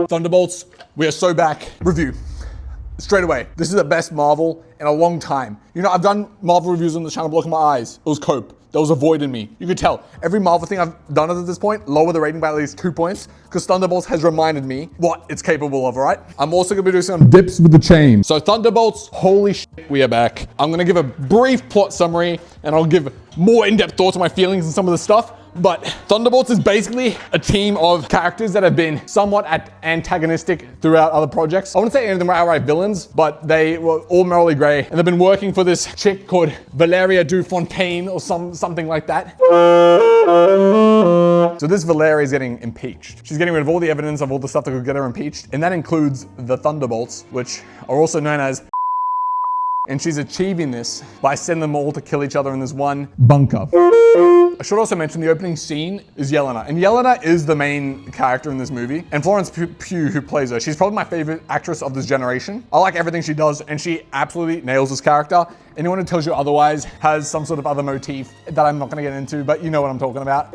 Thunderbolts, we are so back. Review. Straight away. This is the best Marvel in a long time. You know, I've done Marvel reviews on the channel, but look at my eyes. It was cope. There was a void in me. You could tell. Every Marvel thing I've done at this point, lower the rating by at least 2 points, because Thunderbolts has reminded me what it's capable of, all right? I'm also gonna be doing some dips with the chain. So Thunderbolts, holy shit, we are back. I'm gonna give a brief plot summary, and I'll give more in-depth thoughts on my feelings and some of the stuff. But Thunderbolts is basically a team of characters that have been somewhat antagonistic throughout other projects. I wouldn't say any of them are outright villains, but they were all morally gray, and they've been working for this chick called Valeria Dufontaine or something like that. So this Valeria is getting impeached. She's getting rid of all the evidence of all the stuff that could get her impeached, and that includes the Thunderbolts, which are also known as. And she's achieving this by sending them all to kill each other in this one bunker. I should also mention the opening scene is Yelena. And Yelena is the main character in this movie. And Florence Pugh, who plays her, she's probably my favorite actress of this generation. I like everything she does, and she absolutely nails this character. Anyone who tells you otherwise has some sort of other motif that I'm not gonna get into, but you know what I'm talking about.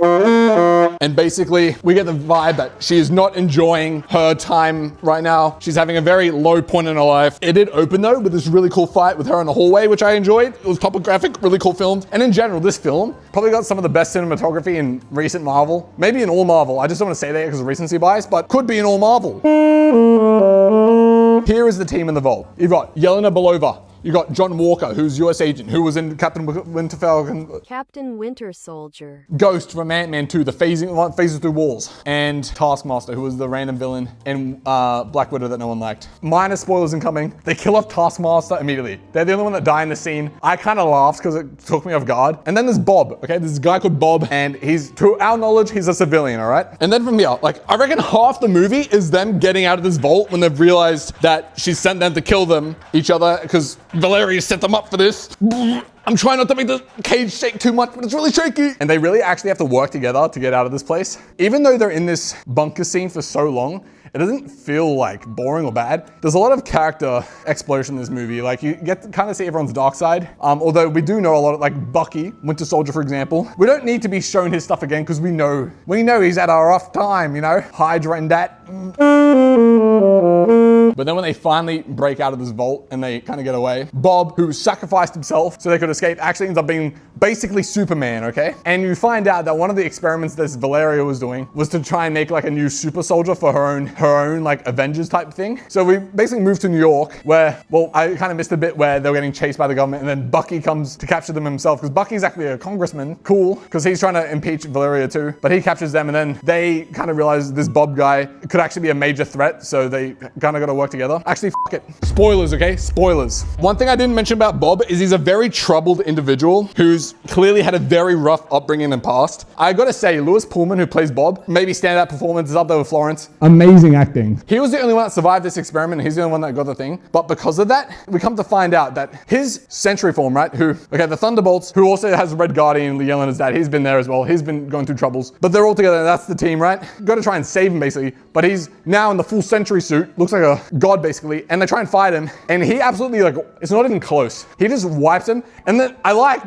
And basically, we get the vibe that she is not enjoying her time right now. She's having a very low point in her life. It did open though with this really cool fight with her in the hallway, which I enjoyed. It was topographic, really cool filmed. And in general, this film probably got some of the best cinematography in recent Marvel. Maybe in all Marvel. I just don't want to say that because of recency bias, but could be in all Marvel. Here is the team in the vault. You've got Yelena Belova. You got John Walker, who's US agent, who was in Captain Winter Falcon. Captain Winter Soldier. Ghost from Ant-Man 2, the phases through walls. And Taskmaster, who was the random villain in Black Widow that no one liked. Minor spoilers incoming. They kill off Taskmaster immediately. They're the only one that die in the scene. I kind of laughed because it took me off guard. And then there's Bob, okay? There's a guy called Bob, and he's, to our knowledge, he's a civilian, all right? And then from here, like, I reckon half the movie is them getting out of this vault when they've realized that she sent them to kill them, each other, because Valeria set them up for this. I'm trying not to make the cage shake too much, but it's really shaky. And they really actually have to work together to get out of this place. Even though they're in this bunker scene for so long, it doesn't feel like boring or bad. There's a lot of character exploration in this movie. Like you get to kind of see everyone's dark side. Although we do know a lot of, like Bucky, Winter Soldier, for example. We don't need to be shown his stuff again because we know he's had a rough time, you know? Hydra and that. But then when they finally break out of this vault and they kind of get away, Bob, who sacrificed himself so they could escape, actually ends up being basically Superman, okay? And you find out that one of the experiments that Valeria was doing was to try and make like a new super soldier for her own like Avengers type thing. So we basically moved to New York where, well, I kind of missed a bit where they were getting chased by the government, and then Bucky comes to capture them himself because Bucky's actually a congressman. Cool, because he's trying to impeach Valeria too. But he captures them, and then they kind of realize this Bob guy could actually be a major threat, so they kind of got to work together. Actually, fuck it. Spoilers, okay? Spoilers. One thing I didn't mention about Bob is he's a very troubled individual who's clearly had a very rough upbringing in the past. I gotta say, Lewis Pullman, who plays Bob, maybe standout performance, is up there with Florence. Amazing acting. He was the only one that survived this experiment. He's the only one that got the thing. But because of that, we come to find out that his Sentry form, right? The Thunderbolts, who also has Red Guardian, Yelena's dad, he's been there as well. He's been going through troubles. But they're all together, and that's the team, right? Got to try and save him, basically. But he's now in the full Sentry suit. Looks like a god, basically. And they try and fight him. And he absolutely, like, it's not even close. He just wipes him. And then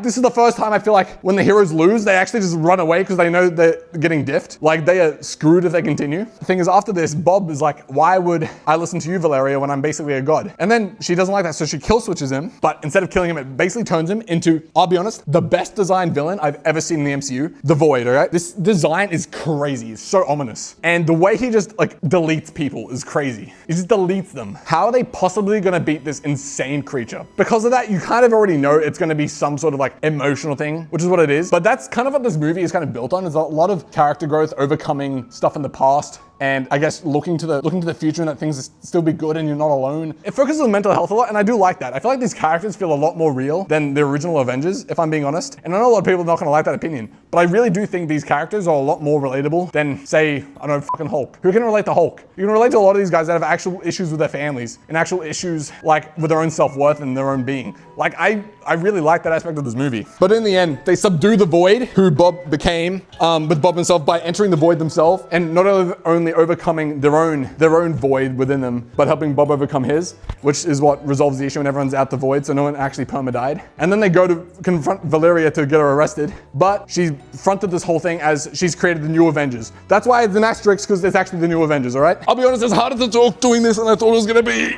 this is the first time I feel like when the heroes lose, they actually just run away because they know they're getting diffed. Like, they are screwed if they continue. The thing is, after this, Bob is like, why would I listen to you, Valeria, when I'm basically a god? And then she doesn't like that, so she kill switches him. But instead of killing him, it basically turns him into, I'll be honest, the best designed villain I've ever seen in the MCU. The Void, all right? This design is crazy. It's so ominous. And the way he just, like, deletes people is crazy. He just deletes them. How are they possibly gonna beat this insane creature? Because of that, you kind of already know it's gonna be some sort of, like, emotional thing, which is what it is. But that's kind of what this movie is kind of built on. Is a lot of character growth, overcoming stuff in the past, and I guess looking to the future and that things will still be good and you're not alone. It focuses on mental health a lot, and I do like that. I feel like these characters feel a lot more real than the original Avengers, if I'm being honest. And I know a lot of people are not gonna like that opinion, but I really do think these characters are a lot more relatable than, say, I don't know, fucking Hulk. Who can relate to Hulk? You can relate to a lot of these guys that have actual issues with their families and actual issues like with their own self-worth and their own being. Like, I really like that aspect of this movie. But in the end, they subdue the Void, who Bob became, with Bob himself by entering the Void themselves. And not only only overcoming their own void within them, but helping Bob overcome his, which is what resolves the issue when everyone's out the void, so no one actually perma-died. And then they go to confront Valeria to get her arrested, but she fronted this whole thing as she's created the New Avengers. That's why it's an asterisk, because it's actually the New Avengers, all right? I'll be honest, it's harder to talk doing this than I thought it was gonna be.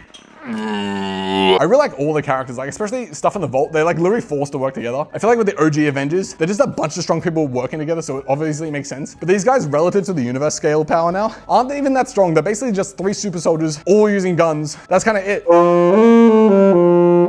I really like all the characters, like especially stuff in the vault. They're like literally forced to work together. I feel like with the OG Avengers, they're just a bunch of strong people working together, so it obviously makes sense. But these guys, relative to the universe scale power now, aren't even that strong. They're basically just 3 super soldiers, all using guns. That's kind of it.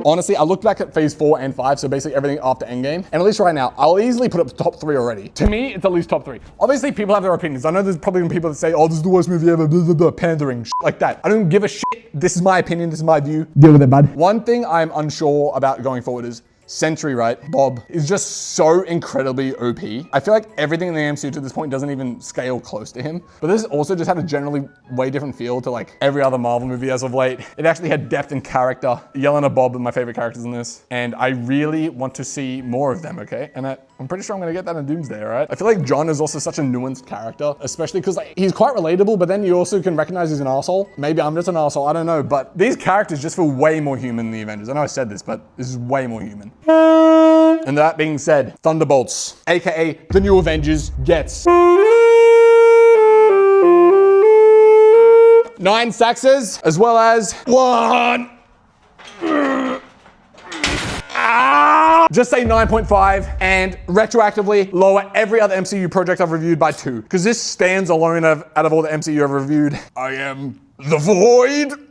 Honestly, I looked back at phase 4 and 5, so basically everything after Endgame, and at least right now, I'll easily put up top 3 already. To me, it's at least top 3. Obviously, people have their opinions. I know there's probably people that say, oh, this is the worst movie ever, blah, blah, blah, pandering, shit like that. I don't give a shit. This is my opinion, this is my view. Deal with it, bud. One thing I'm unsure about going forward is Sentry, right? Bob is just so incredibly OP. I feel like everything in the MCU to this point doesn't even scale close to him. But this also just had a generally way different feel to like every other Marvel movie as of late. It actually had depth and character. Yelena Bob are my favorite characters in this. And I really want to see more of them, okay? And I'm pretty sure I'm gonna get that in Doomsday, all right? I feel like John is also such a nuanced character, especially because like, he's quite relatable, but then you also can recognize he's an asshole. Maybe I'm just an asshole, I don't know. But these characters just feel way more human than the Avengers. I know I said this, but this is way more human. And that being said, Thunderbolts, AKA the New Avengers, gets 9 Saxes, as well as 1. Just say 9.5 and retroactively lower every other MCU project I've reviewed by 2. Because this stands alone out of all the MCU I've reviewed. I am the Void.